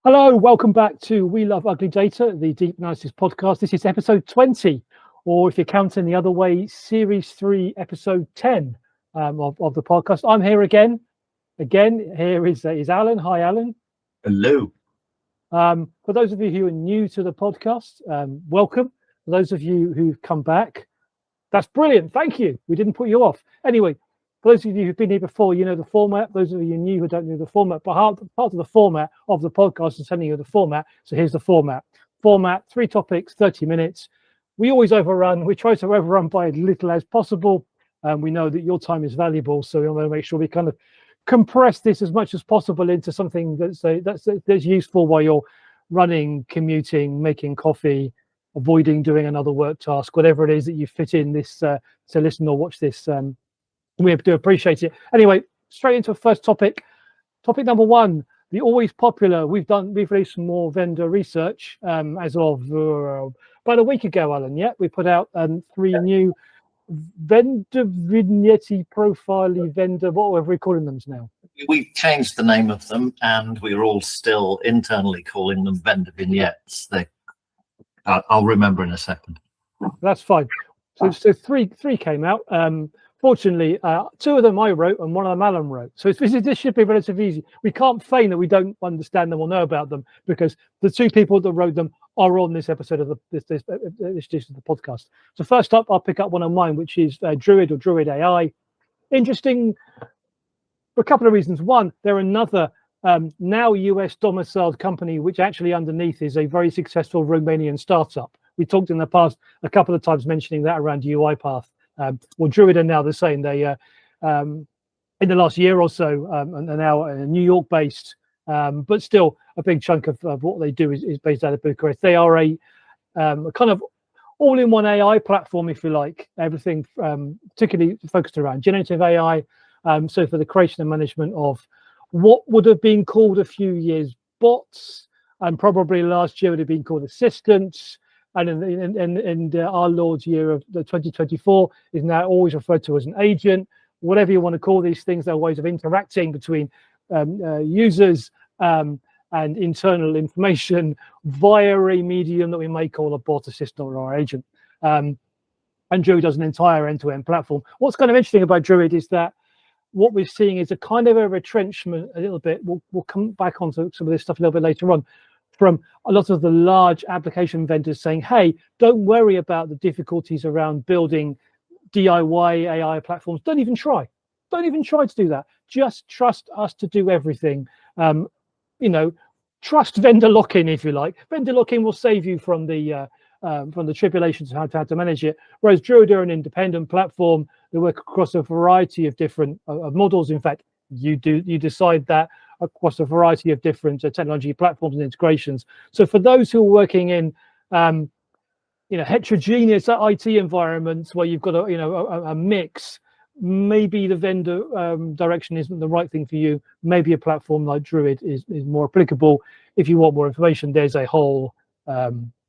Hello, welcome back to We Love Ugly Data, the Deep Analysis podcast. This is episode 20, or if you're counting the other way, series 3, episode 10 of the podcast. I'm here again. Here is Alan. Hi, Alan. Hello. For those of you who are new to the podcast, welcome. For those of you who've come back, that's brilliant. Thank you. We didn't put you off. Anyway, for those of you who've been here before, you know the format. Those of you new who don't know the format, but part of the format of the podcast is telling you the format. So here's the format. 3 topics, 30 minutes. We always overrun. We try to overrun by as little as possible. We know that your time is valuable, so we want to make sure we kind of compress this as much as possible into something that's useful while you're running, commuting, making coffee, avoiding doing another work task, whatever it is that you fit in this to listen or watch this. We do appreciate it. Anyway, straight into a first topic. Topic number 1, the always popular. We've released some more vendor research as of about a week ago, Alan. Yeah, we put out 3 new vendor vignette profile vendor, whatever we're calling them now. We've changed the name of them, and we're all still internally calling them vendor vignettes. I'll remember in a second. That's fine. So three came out. Fortunately, 2 of them I wrote and 1 of them Alan wrote. So this should be relatively easy. We can't feign that we don't understand them or know about them, because the 2 people that wrote them are on this episode of this edition of the podcast. So first up, I'll pick up one of mine, which is DRUID or DRUID AI. Interesting for a couple of reasons. One, they're another now US domiciled company, which actually underneath is a very successful Romanian startup. We talked in the past a couple of times mentioning that around UiPath. Well, DRUID are now the same. They in the last year or so are now New York based, but still a big chunk of what they do is based out of Bucharest. They are a kind of all-in-one AI platform, if you like. Everything particularly focused around generative AI. So for the creation and management of what would have been called a few years bots, and probably last year would have been called assistants. And in our Lord's year of the 2024 is now always referred to as an agent. Whatever you want to call these things, they're ways of interacting between users and internal information via a medium that we may call a bot, assistant, or agent. And DRUID does an entire end-to-end platform. What's kind of interesting about DRUID is that what we're seeing is a kind of a retrenchment a little bit. We'll come back onto some of this stuff a little bit later on, from a lot of the large application vendors saying, hey, don't worry about the difficulties around building DIY AI platforms. Don't even try to do that. Just trust us to do everything. Trust vendor lock-in, if you like. Vendor lock-in will save you from the tribulations of how to manage it. Whereas DRUID are an independent platform. They work across a variety of different models. In fact, you decide that across a variety of different technology platforms and integrations. So for those who are working in heterogeneous IT environments where you've got a mix, maybe the vendor direction isn't the right thing for you. Maybe a platform like DRUID is more applicable. If you want more information, there's a whole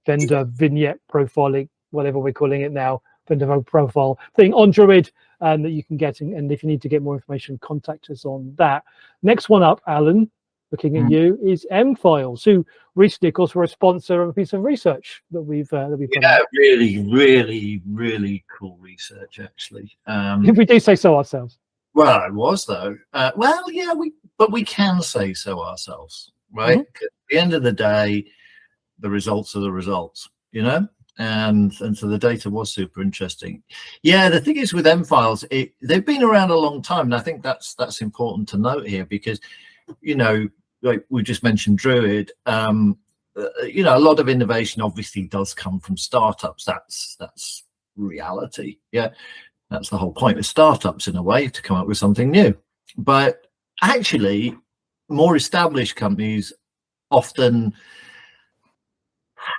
vendor vignette profiling, whatever we're calling it now, vendor profile thing on DRUID, that you can get. And if you need to get more information, contact us on that. Next one up, Alan, looking at you, is M-Files, who recently, of course, were a sponsor of a piece of research that we've done. Really cool research, actually. If we do say so ourselves. Well, it was, though. We can say so ourselves, right? Mm-hmm. At the end of the day, the results are the results, and so the data was super interesting. Yeah, the thing is with M-Files, they've been around a long time, and I think that's important to note here, because like we just mentioned DRUID, a lot of innovation obviously does come from startups. That's reality. Yeah, that's the whole point of startups, in a way, to come up with something new. But actually, more established companies often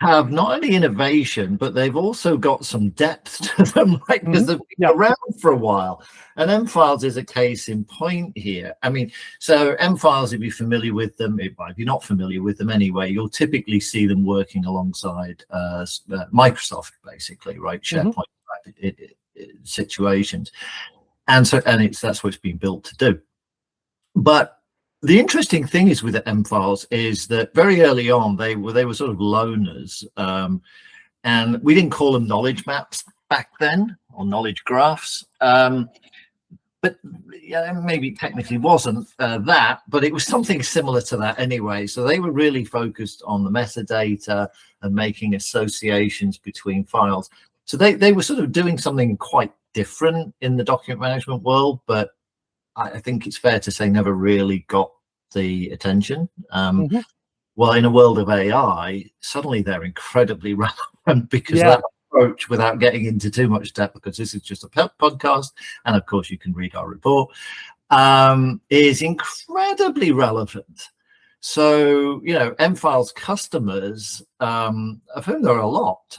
have not only innovation, but they've also got some depth to them, right? Because they've been around for a while. And M-Files is a case in point here. I mean, so M-Files, if you're familiar with them, if you're not familiar with them anyway, you'll typically see them working alongside Microsoft, basically, right? SharePoint situations. And that's what it's been built to do. But The interesting thing is with the M files is that very early on they were sort of loners, and we didn't call them knowledge maps back then or knowledge graphs. But yeah, maybe technically wasn't that, but it was something similar to that anyway. So they were really focused on the metadata and making associations between files. So they were sort of doing something quite different in the document management world, but I think it's fair to say never really got the attention. Well, in a world of AI, suddenly they're incredibly relevant because that approach, without getting into too much depth, because this is just a podcast, and of course you can read our report, is incredibly relevant. So, you know, M-Files customers, of whom there are a lot,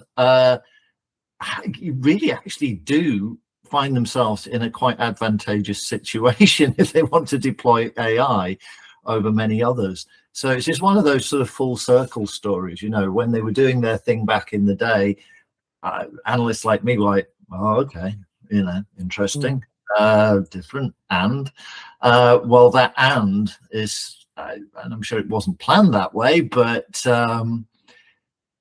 really actually do find themselves in a quite advantageous situation if they want to deploy AI over many others. So it's just one of those sort of full circle stories. You know, when they were doing their thing back in the day, analysts like me were like, oh, okay, you know, interesting, different, and well, that and is, and I'm sure it wasn't planned that way, but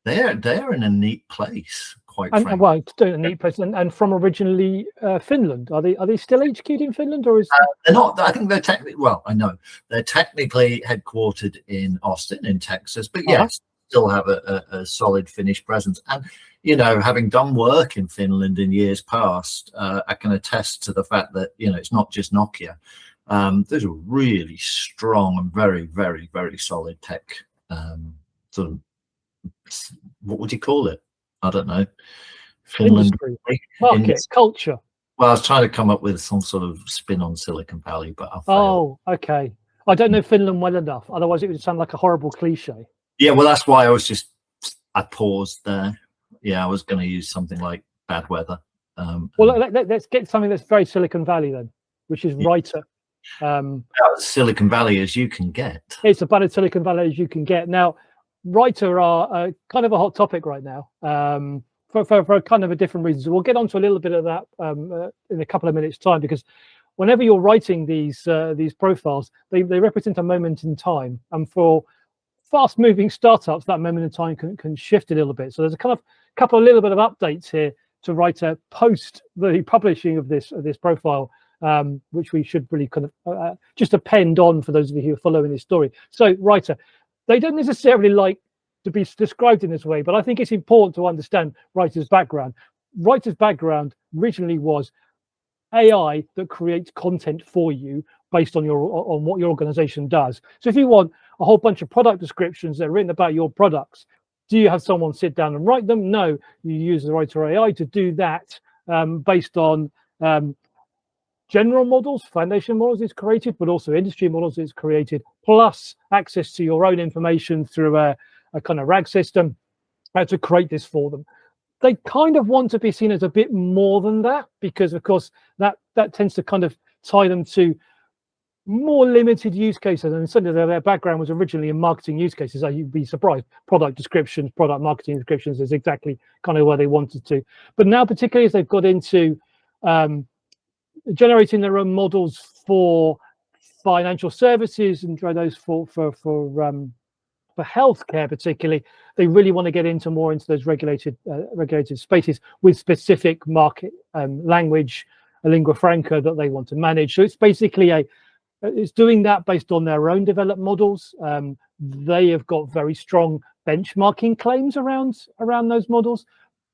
they're in a neat place, quite frankly. Well, it's a neat place, and from originally Finland. Are they still HQ'd in Finland, or is they're not? I think they're technically, well, I know they're technically headquartered in Austin, in Texas, but yes, still have a solid Finnish presence. And you know, having done work in Finland in years past, I can attest to the fact that, you know, it's not just Nokia. There's a really strong and very, very, very solid tech sort of, what would you call it? I don't know. Finland market culture. Well, I was trying to come up with some sort of spin on Silicon Valley, but I failed. Oh, okay. I don't know Finland well enough. Otherwise, it would sound like a horrible cliche. Yeah, well, that's why I paused there. Yeah, I was going to use something like bad weather. Well, let's get something that's very Silicon Valley then, which is Writer. Silicon Valley as you can get. It's about as Silicon Valley as you can get. Now, Writer are kind of a hot topic right now for kind of a different reason. So we'll get onto a little bit of that in a couple of minutes' time, because whenever you're writing these profiles, they represent a moment in time, and for fast-moving startups, that moment in time can shift a little bit. So there's a couple of little bit of updates here to Writer post the publishing of this profile, which we should really kind of just append on for those of you who are following this story. So Writer, they don't necessarily like to be described in this way, but I think it's important to understand Writer's background. Writer's background originally was AI that creates content for you based on what your organization does. So if you want a whole bunch of product descriptions that are written about your products, do you have someone sit down and write them? No, you use the Writer AI to do that based on general models, foundation models it's created, but also industry models it's created, plus access to your own information through a kind of RAG system to create this for them. They kind of want to be seen as a bit more than that, because of course that tends to kind of tie them to more limited use cases, and certainly their background was originally in marketing use cases. So you'd be surprised. Product descriptions, product marketing descriptions is exactly kind of where they wanted to. But now, particularly as they've got into generating their own models for financial services and those for healthcare, particularly, they really want to get more into those regulated spaces with specific market language, a lingua franca that they want to manage. So it's basically it's doing that based on their own developed models. They have got very strong benchmarking claims around those models.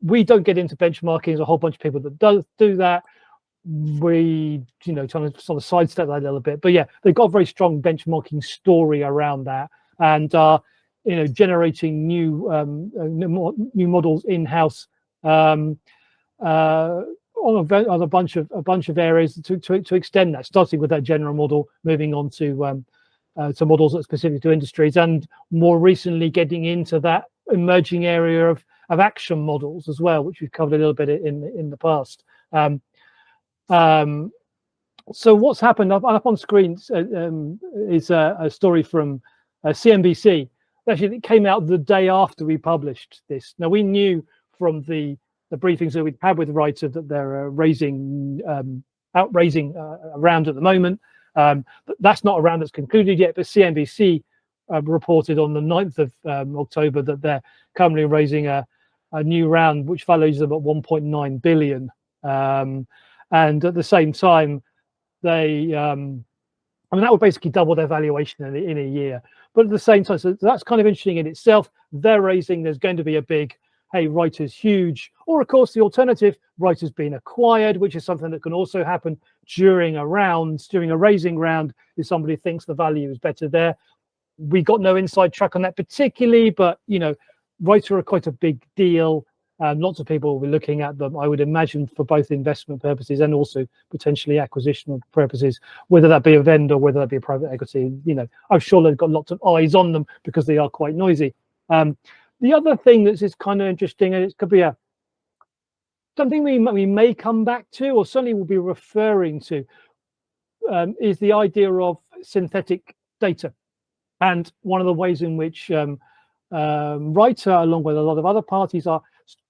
We don't get into benchmarking. There's a whole bunch of people that do that. We, trying to sort of sidestep that a little bit. But yeah, they've got a very strong benchmarking story around that, and generating new models in-house on a bunch of areas to extend that, starting with that general model, moving on to models that are specific to industries, and more recently getting into that emerging area of action models as well, which we've covered a little bit in the past. So what's happened up on screen is a story from CNBC. Actually, it came out the day after we published this. Now, we knew from the briefings that we'd had with Writer that they're raising a round at the moment. That's not a round that's concluded yet, but CNBC reported on the 9th of October that they're currently raising a new round, which values them at 1.9 billion. And at the same time, they, that would basically double their valuation in a year. But at the same time, so that's kind of interesting in itself. They're raising, there's going to be a big, hey, Writer's huge. Or of course, the alternative, Writer's been acquired, which is something that can also happen during a raising round, if somebody thinks the value is better there. We got no inside track on that particularly, but, Writer are quite a big deal. Lots of people will be looking at them, I would imagine, for both investment purposes and also potentially acquisitional purposes, whether that be a vendor, whether that be a private equity. I'm sure they've got lots of eyes on them because they are quite noisy. The other thing that's kind of interesting, and it could be something we may come back to, or certainly will be referring to, is the idea of synthetic data. And one of the ways in which Writer, along with a lot of other parties, are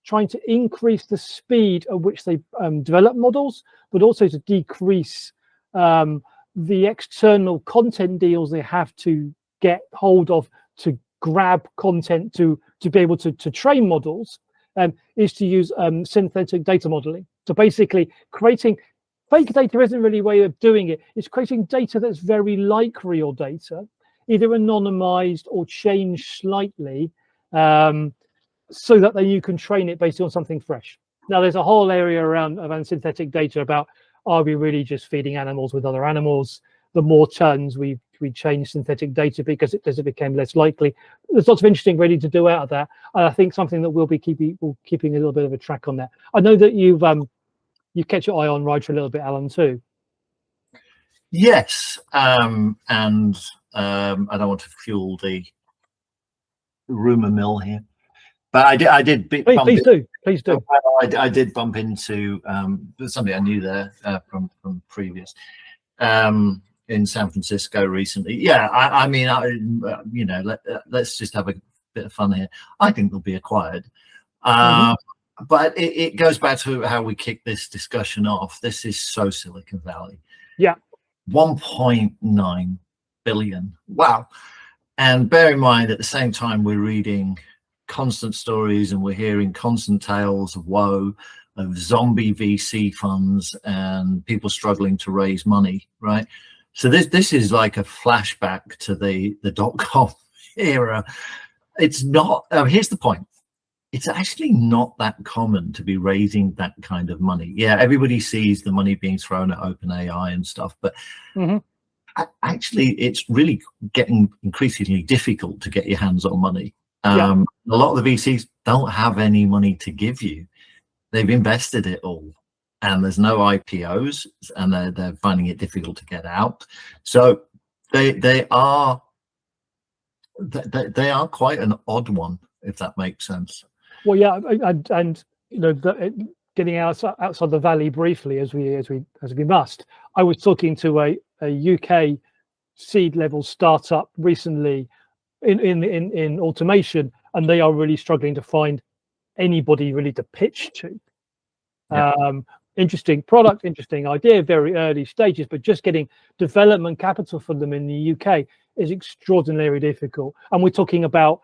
trying to increase the speed at which they develop models, but also to decrease the external content deals they have to get hold of to grab content to be able to train models, is to use synthetic data modeling. So basically creating fake data isn't really a way of doing it. It's creating data that's very like real data, either anonymized or changed slightly, so that then you can train it based on something fresh. Now, there's a whole area around synthetic data about, are we really just feeding animals with other animals? The more turns we change synthetic data because it became less likely. There's lots of interesting really to do out of that. And I think something that we'll be keeping a little bit of a track on that. I know that you kept your eye on Writer a little bit, Alan, too. Yes, and I don't want to fuel the rumor mill here, but I did. Please do. I did bump into somebody I knew there from previous in San Francisco recently. Yeah, I mean, let's just have a bit of fun here. I think they'll be acquired, but it goes back to how we kicked this discussion off. This is so Silicon Valley. Yeah. 1.9 billion. Wow. And bear in mind, at the same time, we're reading constant stories and we're hearing constant tales of woe, of zombie VC funds and people struggling to raise money, right? So this is like a flashback to the dot-com era. It's not, here's the point. It's actually not that common to be raising that kind of money. Yeah, everybody sees the money being thrown at OpenAI and stuff, but actually it's really getting increasingly difficult to get your hands on money. A lot of the VCs don't have any money to give you. They've invested it all, and there's no IPOs, and they're finding it difficult to get out. So they are quite an odd one, if that makes sense. Well, yeah, and getting outside the valley briefly, as we must. I was talking to a UK seed level startup recently in automation, and they are really struggling to find anybody really to pitch to. Interesting product, interesting idea, very early stages, but just getting development capital for them in the UK is extraordinarily difficult. And we're talking about,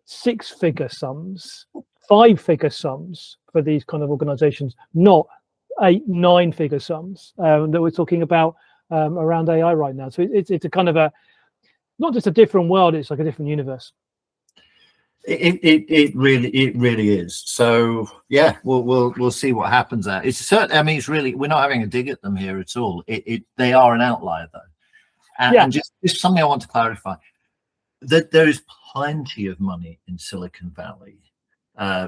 6-figure sums, 5-figure sums for these kind of organizations, not 8-9-figure sums that we're talking about around AI right now. So it's a kind of not just a different world, it's like a different universe. It really is. So yeah, we'll see what happens there. It's certain. I mean, it's really, we're not having a dig at them here at all. They are an outlier though, and just something I want to clarify, that there is plenty of money in Silicon Valley.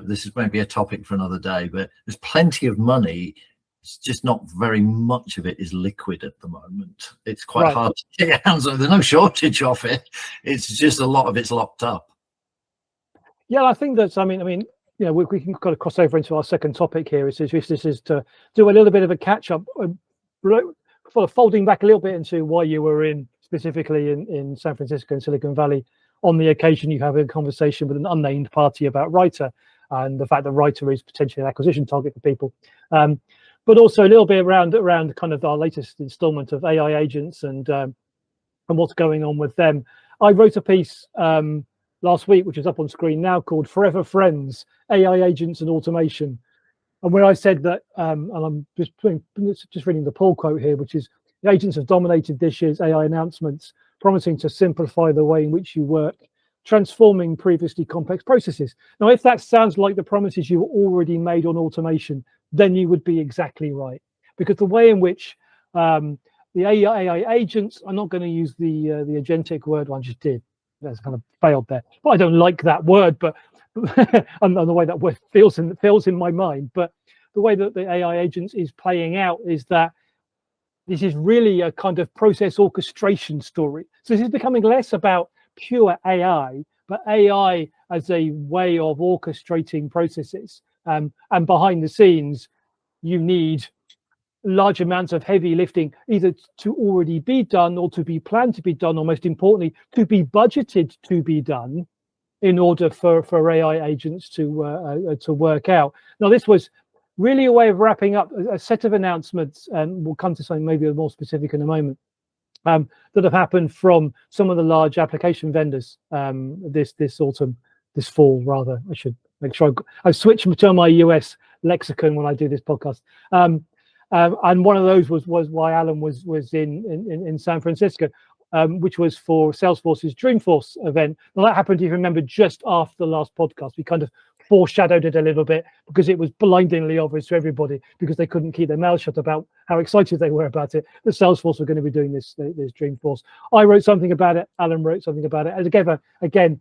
This is maybe a topic for another day, but there's plenty of money. It's just not very much of it is liquid at the moment. It's quite hard to get your hands on. There's no shortage of it. It's just a lot of it's locked up. Yeah, I think that's. I mean, we can kind of cross over into our second topic here. This is to do a little bit of a catch up, sort of folding back a little bit into why you were specifically in San Francisco and Silicon Valley on the occasion you have a conversation with an unnamed party about Writer and the fact that Writer is potentially an acquisition target for people. but also a little bit around kind of our latest installment of AI agents and what's going on with them. I wrote a piece last week, which is up on screen now, called "Forever Friends: AI Agents and Automation," and where I said that, and I'm just reading the Paul quote here, which is, "The agents have dominated this year's AI announcements, promising to simplify the way in which you work, transforming previously complex processes." Now, if that sounds like the promises you already made on automation, then you would be exactly right, because the way in which the AI agents, I'm not going to use the agentic word, one just did. That's kind of failed there. But I don't like that word, but and the way that word feels in my mind. But the way that the AI agents is playing out is that this is really a kind of process orchestration story. So this is becoming less about pure AI, but AI as a way of orchestrating processes. And behind the scenes, you need large amounts of heavy lifting, either to already be done or to be planned to be done, or most importantly, to be budgeted to be done, in order for AI agents to work out. Now, this was really a way of wrapping up a set of announcements, and we'll come to something maybe more specific in a moment, that have happened from some of the large application vendors this autumn, this fall rather. I should make sure I've switched to my US lexicon when I do this podcast. And one of those was why Alan was in San Francisco, which was for Salesforce's Dreamforce event. Now, that happened, if you remember, just after the last podcast. We kind of foreshadowed it a little bit because it was blindingly obvious to everybody, because they couldn't keep their mouths shut about how excited they were about it, that Salesforce were going to be doing this Dreamforce. I wrote something about it. Alan wrote something about it. And together, again,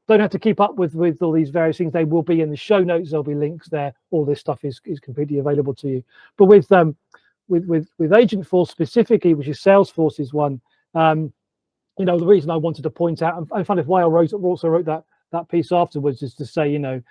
don't have to keep up with all these various things. They will be in the show notes. There'll be links there. All this stuff is completely available to you. But with Agentforce specifically, which is Salesforce's one, you know, the reason I wanted to point out, and kind of why I also wrote that piece afterwards, is to say, you know,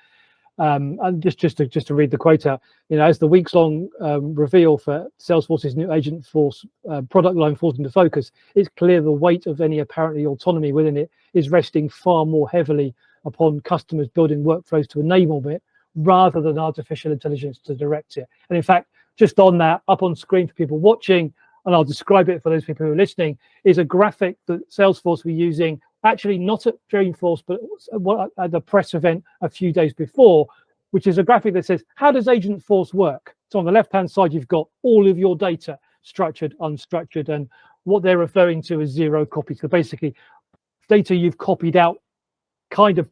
and just to read the quote out, you know, as the weeks-long reveal for Salesforce's new Agentforce product line falls into focus, it's clear the weight of any apparently autonomy within it is resting far more heavily upon customers building workflows to enable it, rather than artificial intelligence to direct it. And in fact, just on that, up on screen for people watching, and I'll describe it for those people who are listening, is a graphic that Salesforce were using, actually not at Dreamforce, but at the press event a few days before, which is a graphic that says, how does Agentforce work? So on the left-hand side, you've got all of your data, structured, unstructured, and what they're referring to as zero copy. So basically, data you've copied out, kind of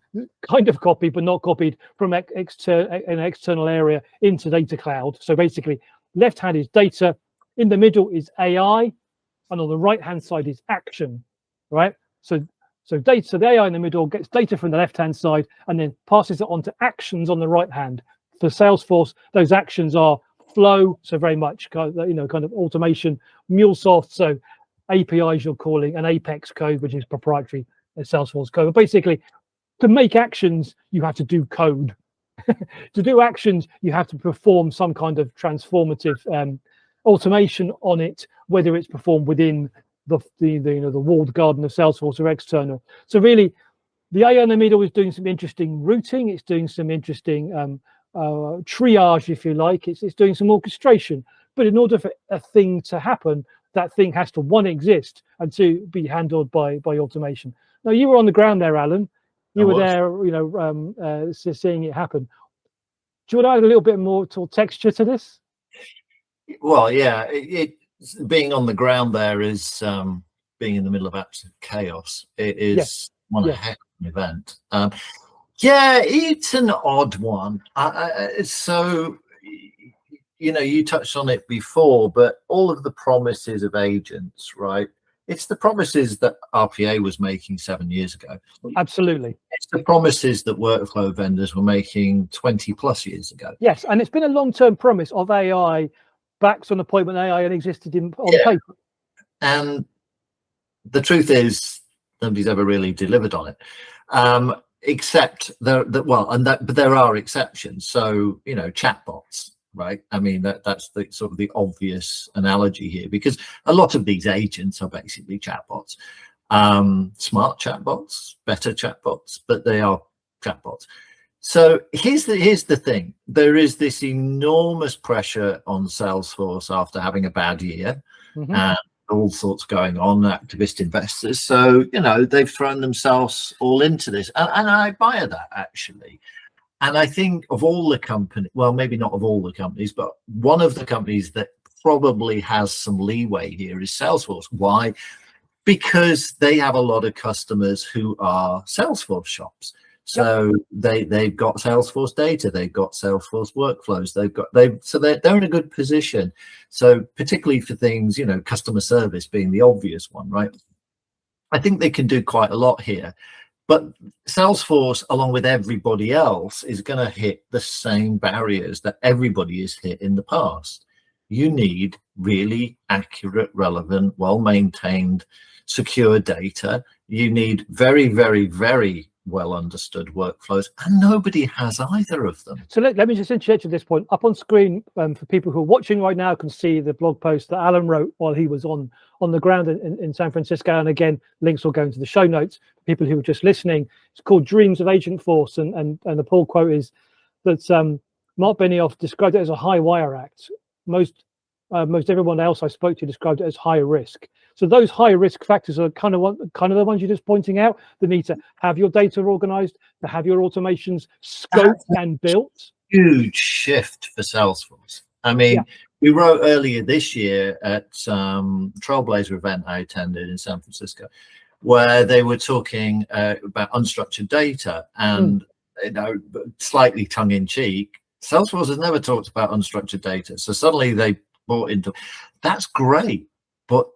copied, but not copied from an external area into data cloud. So basically, left hand is data, in the middle is AI, and on the right-hand side is action, right? So data, the AI in the middle gets data from the left-hand side and then passes it on to actions on the right hand. For Salesforce, those actions are flow, so very much kind of automation, MuleSoft, so APIs you're calling, and Apex code, which is proprietary Salesforce code. But basically, to make actions, you have to do code. To do actions, you have to perform some kind of transformative automation on it, whether it's performed within the walled garden of Salesforce or external. So really, the AI in the middle is doing some interesting routing. It's doing some interesting triage, if you like. It's doing some orchestration. But in order for a thing to happen, that thing has to, one, exist, and two, be handled by automation. Now, you were on the ground there, Alan. You were there, seeing it happen. Do you want to add a little bit more texture to this? Well, yeah, being on the ground there is being in the middle of absolute chaos. It is one heck of an event. Yeah, it's an odd one. So, you know, you touched on it before, but all of the promises of agents, right? It's the promises that RPA was making 7 years ago. Absolutely. It's the promises that workflow vendors were making 20 plus years ago. Yes, and it's been a long-term promise of AI back from the point when AI had existed on paper. And the truth is, nobody's ever really delivered on it, except but there are exceptions. So, you know, chatbots, right? I mean, that's the sort of the obvious analogy here, because a lot of these agents are basically chatbots, smart chatbots, better chatbots, but they are chatbots. So here's the thing. There is this enormous pressure on Salesforce after having a bad year, and all sorts going on, activist investors. So, they've thrown themselves all into this. And I admire that, actually. And I think of all the companies, well, maybe not of all the companies, but one of the companies that probably has some leeway here is Salesforce. Why? Because they have a lot of customers who are Salesforce shops. So they've got Salesforce data, they've got Salesforce workflows, so they're in a good position. So particularly for things, customer service being the obvious one, right? I think they can do quite a lot here. But Salesforce, along with everybody else, is going to hit the same barriers that everybody has hit in the past. You need really accurate, relevant, well-maintained, secure data. You need very, very, very well understood workflows, and nobody has either of them. So let me just interject at this point. Up on screen, for people who are watching right now, can see the blog post that Alan wrote while he was on the ground in San Francisco. And again, links will go into the show notes for people who are just listening. It's called Dreams of Agent Force, and the pull quote is that Mark Benioff described it as a high wire act. Most everyone else I spoke to described it as high risk. So those high risk factors are kind of the ones you're just pointing out. The need to have your data organized, to have your automations scoped and built. Huge shift for Salesforce. I mean, we wrote earlier this year at Trailblazer event I attended in San Francisco, where they were talking about unstructured data, and slightly tongue in cheek, Salesforce has never talked about unstructured data. So suddenly they bought into that's great, but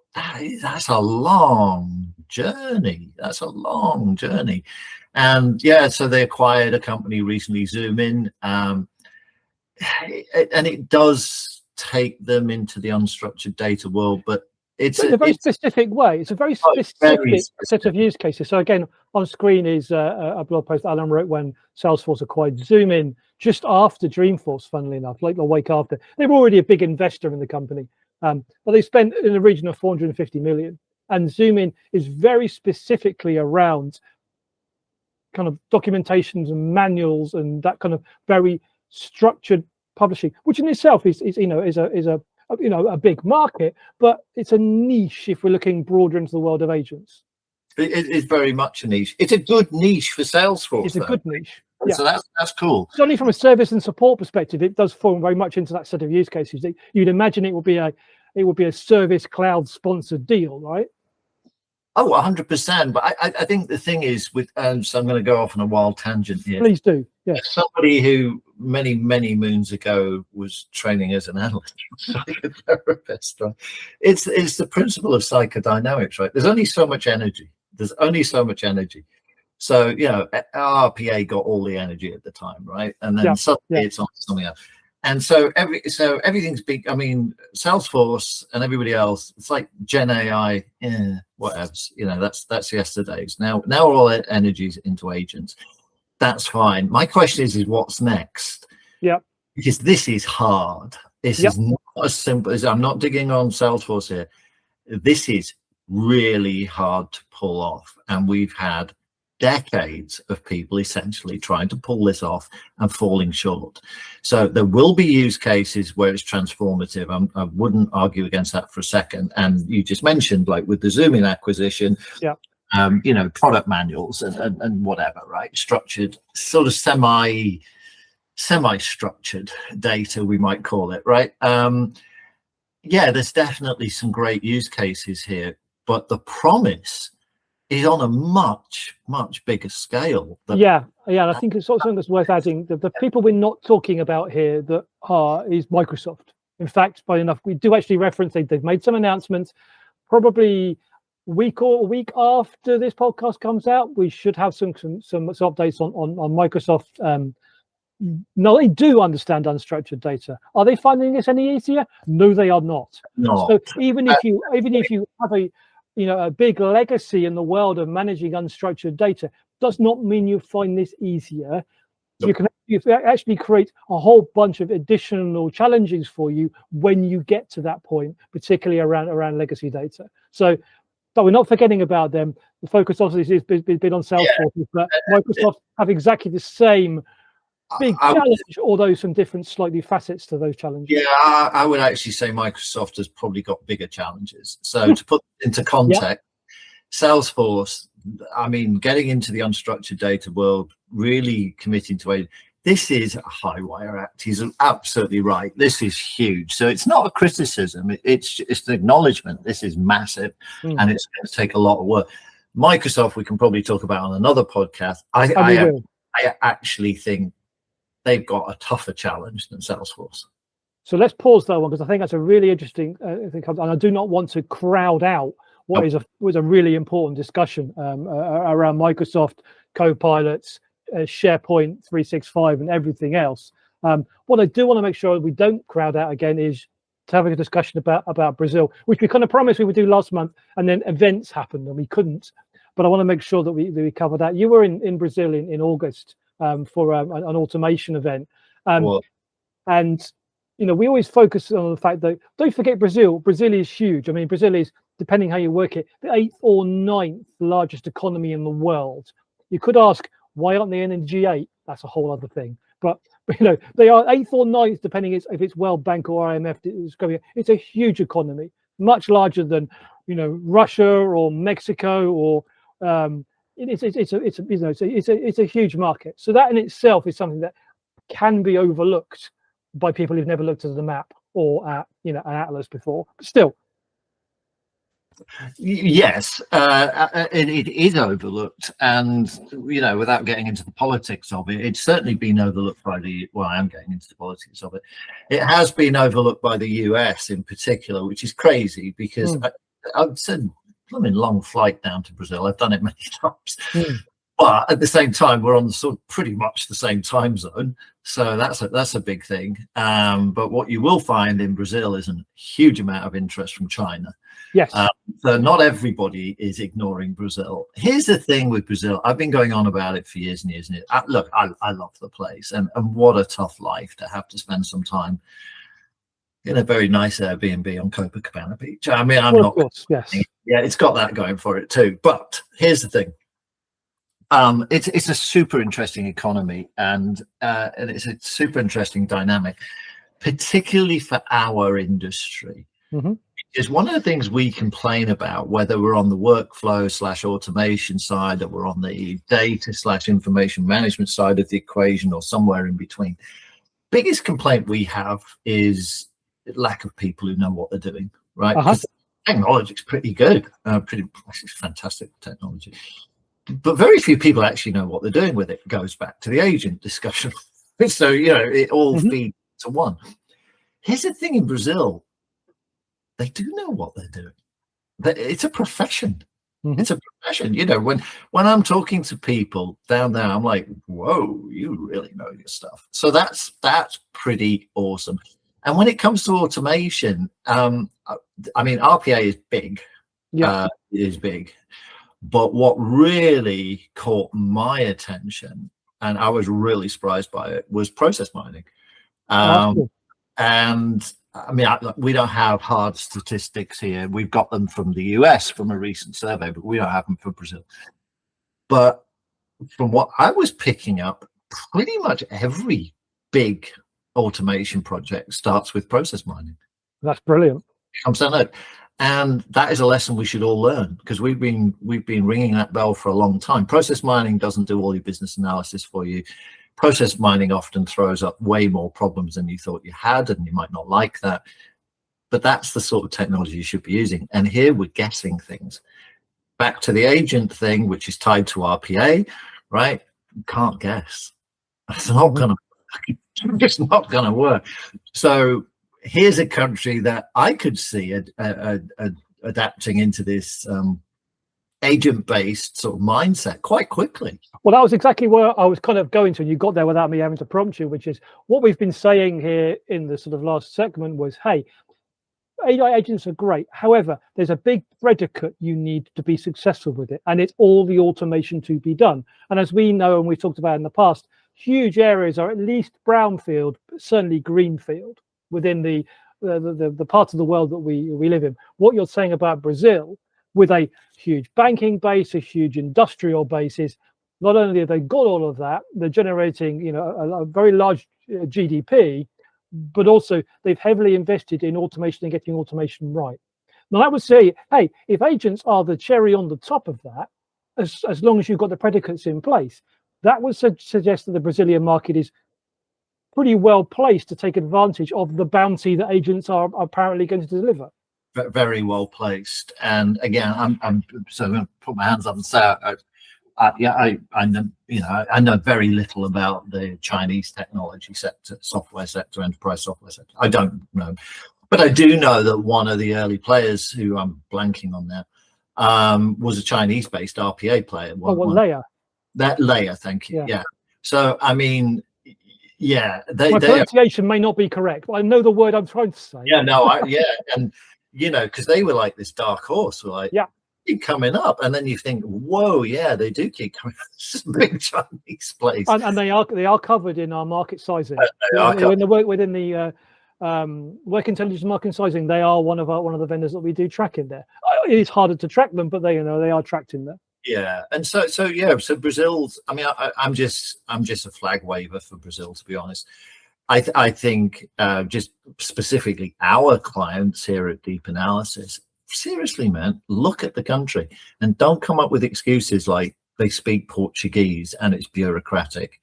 that's a long journey. And so they acquired a company recently, Zoom In, and it does take them into the unstructured data world, but it's in a very specific way. It's a very specific set of use cases. So again, on screen is a blog post Alan wrote when Salesforce acquired Zoom In, just after Dreamforce, funnily enough, like the week after. They were already a big investor in the company, but they spent in the region of 450 million. And Zoom In is very specifically around kind of documentations and manuals and that kind of very structured publishing, which in itself is a big market, but it's a niche if we're looking broader into the world of agents. It is very much a niche. It's a good niche for Salesforce. It's a good niche. So that's cool. It's only from a service and support perspective, it does fall very much into that set of use cases. You'd imagine it would be a service cloud sponsored deal, right? Oh, 100%. But I think the thing is with, so I'm going to go off on a wild tangent here. Please do. Yeah. Somebody who many moons ago was training as an analyst, psychotherapist. Right? It's the principle of psychodynamics, right? There's only so much energy. So, RPA got all the energy at the time, right? And then suddenly it's on something else. And so everything's big. I mean, Salesforce and everybody else, it's like GenAI, whatever. That's yesterday's. Now all that energy's into agents. That's fine. My question is what's next? Yeah. Because this is hard. This is not as simple as, I'm not digging on Salesforce here. This is really hard to pull off. And we've had decades of people essentially trying to pull this off and falling short. So there will be use cases where it's transformative. I wouldn't argue against that for a second. And you just mentioned, like with the Zoom In acquisition, product manuals and whatever, right? Structured, sort of semi-structured data, we might call it, right? There's definitely some great use cases here, but the promise is on a much bigger scale. And I think it's something that's worth adding. The people we're not talking about here is Microsoft. In fact, by enough, we do actually reference they've made some announcements. Probably a week after this podcast comes out, we should have some updates on Microsoft. No, they do understand unstructured data. Are they finding this any easier? No, they are not. No. So even if you have a big legacy in the world of managing unstructured data, does not mean you find this easier. Nope. You can actually create a whole bunch of additional challenges for you when you get to that point, particularly around legacy data. So we're not forgetting about them. The focus obviously has been on Salesforce, but Microsoft have exactly the same big challenge, although some different slightly facets to those challenges? Yeah, I would actually say Microsoft has probably got bigger challenges. So to put into context, Salesforce, I mean, getting into the unstructured data world, really committing to it. This is a high wire act. He's absolutely right. This is huge. So it's not a criticism. It's an acknowledgement. This is massive, and it's going to take a lot of work. Microsoft, we can probably talk about on another podcast. I actually think they've got a tougher challenge than Salesforce. So let's pause that one, because I think that's a really interesting thing, and I do not want to crowd out what was a really important discussion around Microsoft Copilots, SharePoint 365 and everything else. What I do want to make sure we don't crowd out again is to have a discussion about Brazil, which we kind of promised we would do last month, and then events happened and we couldn't. But I want to make sure that we cover that. You were in Brazil in August for an automation event, and we always focus on the fact that, don't forget Brazil. Brazil is huge. I mean, Brazil is, depending how you work it, the 8th or 9th largest economy in the world. You could ask, why aren't they in the G8? That's a whole other thing. But they are 8th or 9th, depending if it's World Bank or IMF. It's a huge economy, much larger than Russia or Mexico, or it's a huge market. So that in itself is something that can be overlooked by people who've never looked at the map or at an atlas before. But still. Yes, it is overlooked, and without getting into the politics of it, it's certainly been overlooked by I am getting into the politics of it. It has been overlooked by the US in particular, which is crazy, because I've said I'm in long flight down to Brazil. I've done it many times, but at the same time, we're on pretty much the same time zone, so that's a big thing. But what you will find in Brazil is a huge amount of interest from China. Yes. So not everybody is ignoring Brazil. Here's the thing with Brazil. I've been going on about it for years and years and years. Look, I love the place, and what a tough life to have to spend some time in a very nice Airbnb on Copacabana Beach. I mean, I'm not. Yes. Yeah, it's got that going for it too. But here's the thing. It's a super interesting economy, and it's a super interesting dynamic, particularly for our industry. Because one of the things we complain about, whether we're on the workflow / automation side, or we're on the data / information management side of the equation, or somewhere in between, biggest complaint we have is lack of people who know what they're doing, right? Technology is pretty good, it's fantastic technology, but very few people actually know what they're doing with it. It goes back to the agent discussion. So it all feeds to one. Here's the thing: in Brazil, they do know what they're doing. It's a profession. It's a profession. When I'm talking to people down there, I'm like, whoa, you really know your stuff. So that's pretty awesome. And when it comes to automation, I mean, RPA is big. It is big. But what really caught my attention, and I was really surprised by it, was process mining. And I mean, we don't have hard statistics here. We've got them from the US from a recent survey, but we don't have them for Brazil. But from what I was picking up, pretty much every big automation project starts with process mining. That's brilliant. Comes down to it. And that is a lesson we should all learn, because we've been ringing that bell for a long time. Process mining doesn't do all your business analysis for you. Process mining often throws up way more problems than you thought you had, and you might not like that. But that's the sort of technology you should be using. And here we're guessing things. Back to the agent thing, which is tied to RPA, right? You can't guess. It's not going to work. It's just not going to work. So here's a country that I could see adapting into this agent-based sort of mindset quite quickly. Well, that was exactly where I was kind of going to, and you got there without me having to prompt you, which is what we've been saying here in the sort of last segment was, hey, AI agents are great. However, there's a big predicate you need to be successful with it, and it's all the automation to be done. And as we know, and we've talked about in the past, huge areas are at least brownfield, but certainly greenfield within the part of the world that we live in. What you're saying about Brazil, with a huge banking base, a huge industrial base, is not only have they got all of that, they're generating, you know, a very large GDP, but also they've heavily invested in automation and getting automation right. Now, I would say, hey, if agents are the cherry on the top of that, as long as you've got the predicates in place, that would suggest that the Brazilian market is pretty well placed to take advantage of the bounty that agents are apparently going to deliver. Very well placed. And again, I'm so going to put my hands up and say, I know, you know, I know very little about the Chinese technology sector, software sector, enterprise software sector. I don't know, but I do know that one of the early players, who I'm blanking on now, was a Chinese-based RPA player. Layer. That Layer, thank you. Yeah. So I mean, yeah, my pronunciation may not be correct, but I know the word I'm trying to say. Yeah, no, and you know, because they were like this dark horse, like, yeah, keep coming up, and then you think, whoa, yeah, they do keep coming up. It's just a big Chinese place, and they are covered in our market sizing. When they work within the work intelligence market sizing, they are one of the vendors that we do track in there. It is harder to track them, but they are tracked in there. Yeah, and so Brazil's. I mean, I'm just a flag waver for Brazil, to be honest. I think just specifically our clients here at Deep Analysis, seriously, man, look at the country and don't come up with excuses like they speak Portuguese and it's bureaucratic.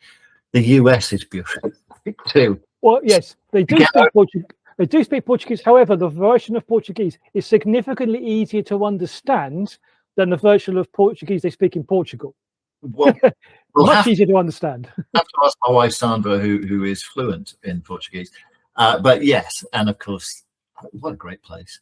The US is bureaucratic too. Well, yes, they do speak Portuguese. They do speak Portuguese. However, the version of Portuguese is significantly easier to understand than the version of Portuguese they speak in Portugal. Well, much easier to understand. I have to ask my wife Sandra, who is fluent in Portuguese. But yes, and of course, what a great place.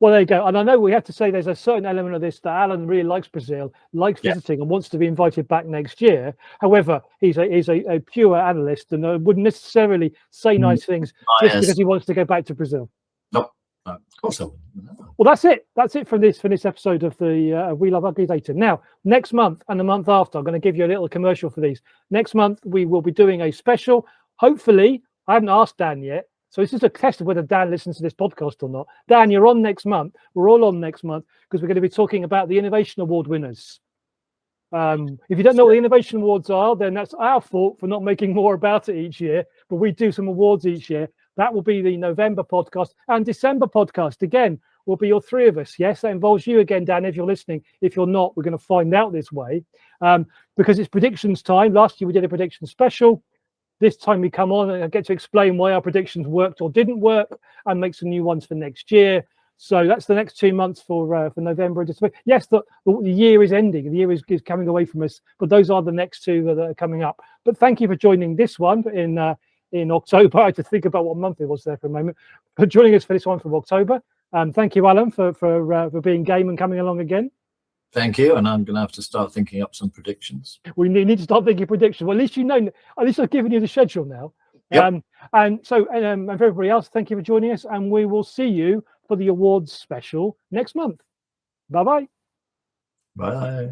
Well, there you go. And I know we have to say there's a certain element of this that Alan really likes Brazil, likes visiting, and wants to be invited back next year. However, he's a pure analyst and wouldn't necessarily say nice things just because he wants to go back to Brazil. No, of course I wouldn't. No. Well, that's it. That's it for this episode of the We Love Ugly Data. Now, next month and the month after, I'm going to give you a little commercial for these. Next month, we will be doing a special. Hopefully, I haven't asked Dan yet, so this is a test of whether Dan listens to this podcast or not. Dan, you're on next month. We're all on next month because we're going to be talking about the Innovation Award winners. If you don't know what the Innovation Awards are, then that's our fault for not making more about it each year. But we do some awards each year. That will be the November podcast and December podcast. Again, will be all three of us. Yes, that involves you again, Dan, if you're listening. If you're not, we're going to find out this way because it's predictions time. Last year, we did a prediction special. This time we come on and I get to explain why our predictions worked or didn't work and make some new ones for next year. So that's the next 2 months for November and December. Yes, the year is ending. The year is coming away from us, but those are the next two that are coming up. But thank you for joining this one in October. I had to think about what month it was there for a moment. For joining us for this one from October. Thank you, Alan, for being game and coming along again. Thank you, and I'm going to have to start thinking up some predictions. We need to start thinking predictions. Well, at least you know. At least I've given you the schedule now. Yep. And for everybody else, thank you for joining us, and we will see you for the awards special next month. Bye-bye. Bye.